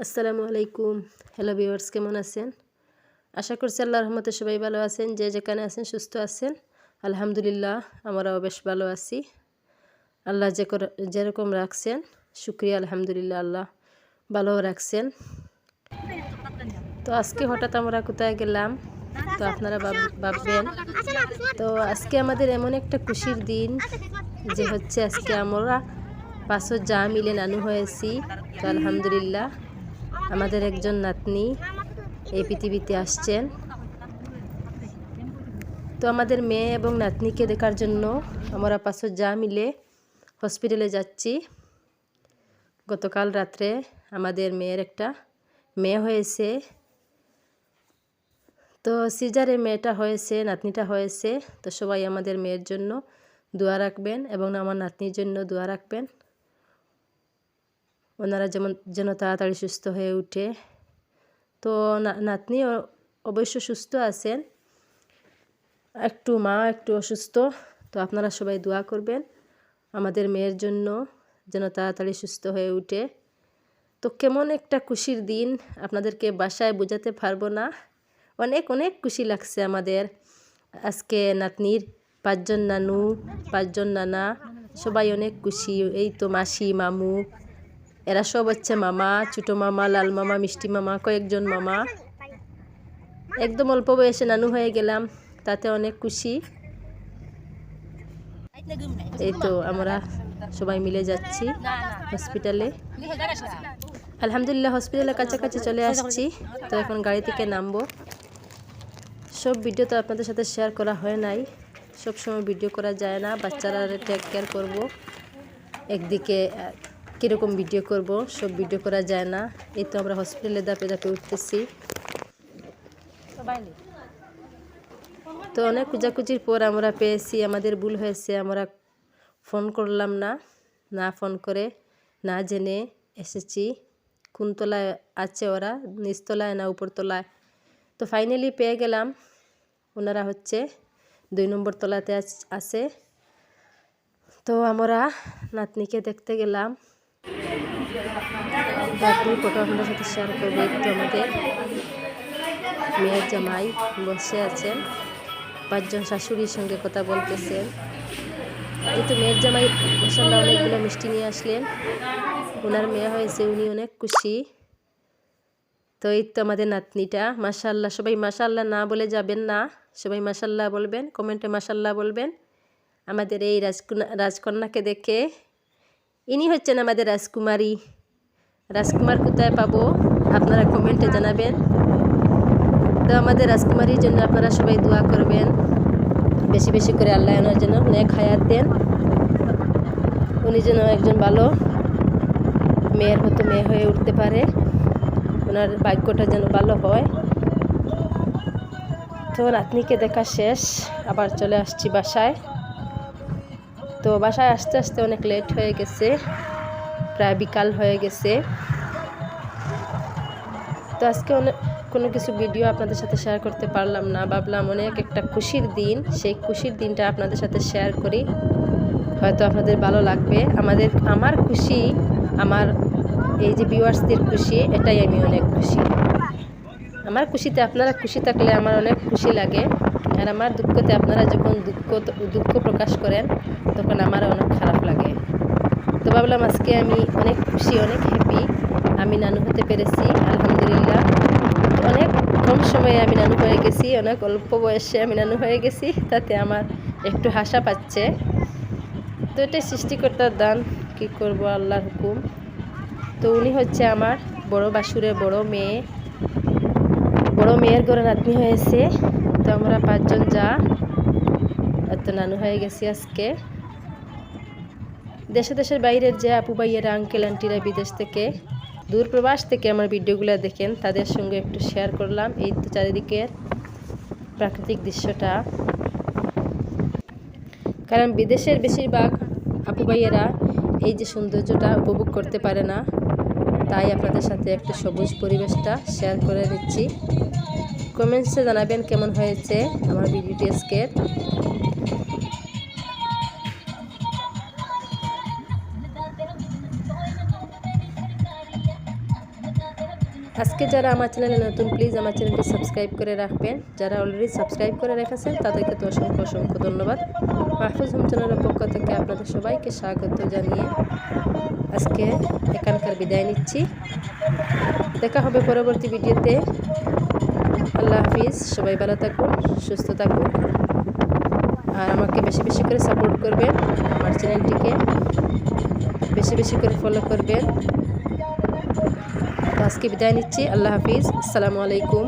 আসসালামু আলাইকুম। Hello viewers, কেমন আছেন? আশা করছি আল্লাহর রহমতে সবাই ভালো আছেন। যে যেখানে আছেন সুস্থ আছেন। আলহামদুলিল্লাহ, আমরাও বেশ ভালো আছি। আল্লাহ যেরকম রাখছেন, শুকরিয়া আলহামদুলিল্লাহ, আল্লাহ ভালোও রাখছেন। তো আজকে হঠাৎ আমরা কোথায় গেলাম তো আপনারা ভাববেন। তো আজকে আমাদের এমন একটা খুশির দিন যে হচ্ছে আজকে আমরা 5 যা মিলে নানু হয়েছি। তো আলহামদুলিল্লাহ, আমাদের একজন নাতনি এই পৃথিবীতে আসছেন। তো আমাদের মেয়ে এবং নাতনিকে দেখার জন্য আমরা 5 যা মিলে হসপিটালে যাচ্ছি। গতকাল রাত্রে আমাদের মেয়ের একটা মেয়ে হয়েছে। তো সিজারে মেয়েটা হয়েছে, নাতনিটা হয়েছে। তো সবাই আমাদের মেয়ের জন্য দোয়া রাখবেন এবং আমার নাতনির জন্য দোয়া রাখবেন। ওনারা যেন তাড়াতাড়ি সুস্থ হয়ে উঠে। তো নাতনি অবশ্য সুস্থ আছেন, একটু অসুস্থ। তো আপনারা সবাই দোয়া করবেন আমাদের মেয়ের জন্য যেন তাড়াতাড়ি সুস্থ হয়ে উঠে। তো কেমন একটা খুশির দিন আপনাদেরকে বাসায় বোঝাতে পারবো না। অনেক অনেক খুশি লাগছে আমাদের আজকে। নাতনির 5 জন নানু, 5 জন নানা, সবাই অনেক খুশি। এই তো মাসি, মামু, এরা সব হচ্ছে মামা, ছোটো মামা, লাল মামা, মিষ্টি মামা, কয়েকজন মামা। একদম অল্প বয়সে নানু হয়ে গেলাম, তাতে অনেক খুশি। এই তো আমরা সবাই মিলে যাচ্ছি হসপিটালে। আলহামদুলিল্লাহ, হসপিটালের কাছাকাছি চলে আসছি। তো এখন গাড়ি থেকে নামবো। সব ভিডিও তো আপনাদের সাথে শেয়ার করা হয় নাই, সব সময় ভিডিও করা যায় না। বাচ্চারা টেক কেয়ার করবো, একদিকে কীরকম ভিডিও করব, সব ভিডিও করা যায় না। এই তো আমরা হসপিটালে ধাপে ধাপে উঠতেছি। তো অনেক খোঁজাখুঁজির পর আমরা পেয়েছি। আমাদের ভুল হয়েছে, আমরা ফোন করলাম না ফোন করে না জেনে এসেছি কোন তলায় আছে ওরা, নিচতলায় না উপরতলায়। তো ফাইনালি পেয়ে গেলাম, ওনারা হচ্ছে 2 নম্বর তলাতে আছে। তো আমরা নাতনিকে দেখতে গেলাম। নাতনির ফটো আপনাদের সাথে শেয়ার করবো। একটু আমাদের মেয়ের জামাই বসে আছেন, 5 জন শাশুড়ির সঙ্গে কথা বলতেছেন। এই তো মেয়ের জামাই মাশাআল্লাহ অনেকগুলো মিষ্টি নিয়ে আসলেন। ওনার মেয়ে হয়েছে, উনি অনেক খুশি। তো এই তো আমাদের নাতনিটা মাশাআল্লাহ। সবাই মাশাআল্লাহ না বলে যাবেন না, সবাই মাশাআল্লাহ বলবেন, কমেন্টে মাশাআল্লাহ বলবেন আমাদের এই রাজকন্যাকে দেখে। ইনি হচ্ছেন আমাদের রাজকুমারী। রাজকুমার কোথায় পাবো আপনারা কমেন্টে জানাবেন। তো আমাদের রাজকুমারীর জন্য আপনারা সবাই দোয়া করবেন, বেশি বেশি করে আল্লাহ ওনার জন্য নেক হায়াত দেন। উনি যেন একজন ভালো মেয়ের মতো মেয়ে হয়ে উঠতে পারে, ওনার ভাগ্যটা যেন ভালো হয়। তো নাতনিকে দেখা শেষ, আবার চলে আসছি বাসায়। তো বাসায় আসতে আসতে অনেক লেট হয়ে গেছে, প্রায় বিকাল হয়ে গেছে। তো আজকে কোনো কিছু ভিডিও আপনাদের সাথে শেয়ার করতে পারলাম না। ভাবলাম অনেক একটা খুশির দিন, সেই খুশির দিনটা আপনাদের সাথে শেয়ার করি, হয়তো আপনাদের ভালো লাগবে। আমার খুশি, আমার এই যে ভিউয়ার্সদের খুশি, এটাই আমি অনেক খুশি। আমার খুশিতে আপনারা খুশি থাকলে আমার অনেক খুশি লাগে। আর আমার দুঃখতে আপনারা যখন দুঃখ প্রকাশ করেন তখন আমার অনেক খারাপ লাগে। তো ভাবলাম আজকে আমি অনেক খুশি, অনেক হ্যাপি, আমি নানু হতে পেরেছি আলহামদুলিল্লাহ। অনেক কম সময়ে আমি নানু হয়ে গেছি, অনেক অল্প বয়সে আমি নানু হয়ে গেছি, তাতে আমার একটু হাসা পাচ্ছে। তো এটাই সৃষ্টিকর্তার দান, কি করব, আল্লাহর হুকুম। তো উনি হচ্ছে আমার বড় বাসুরের বড় মেয়ের ঘরে নাতনি হয়েছে। তো আমরা 5 জন যা এত নানু হয়ে গেছি আজকে। দেশের বাইরের যে আপু ভাইয়েরা, আঙ্কেল আন্টিরা বিদেশ থেকে, দূর প্রবাস থেকে আমার ভিডিওগুলো দেখেন, তাদের সঙ্গে একটু শেয়ার করলাম এই তো চারিদিকের প্রাকৃতিক দৃশ্যটা। কারণ বিদেশের বেশিরভাগ আপু ভাইয়েরা এই যে সৌন্দর্যটা উপভোগ করতে পারে না, তাই আপনাদের সাথে একটু সবুজ পরিবেশটা শেয়ার করে দিচ্ছি। কমেন্টসে জানাবেন কেমন হয়েছে আমার ভিডিওটি আজকের। আজকে যারা আমার চ্যানেলে নতুন, প্লিজ আমার চ্যানেলটি সাবস্ক্রাইব করে রাখবেন। যারা অলরেডি সাবস্ক্রাইব করে রেখেছেন তাদেরকে তো অসংখ্য অসংখ্য ধন্যবাদ। মাহফুজ হোম চ্যানেলের পক্ষ থেকে আপনাদের সবাইকে স্বাগত জানিয়ে আজকে এখানকার বিদায় নিচ্ছি। দেখা হবে পরবর্তী ভিডিওতে। আল্লাহ হাফিজ। সবাই ভালো থাকুন, সুস্থ থাকুন, আর আমাকে বেশি বেশি করে সাপোর্ট করবেন। আমার চ্যানেলটিকে বেশি বেশি করে ফলো করবেন। আজকে বিদায় নিচ্ছি। আল্লাহ হাফিজ। আসসালামু আলাইকুম।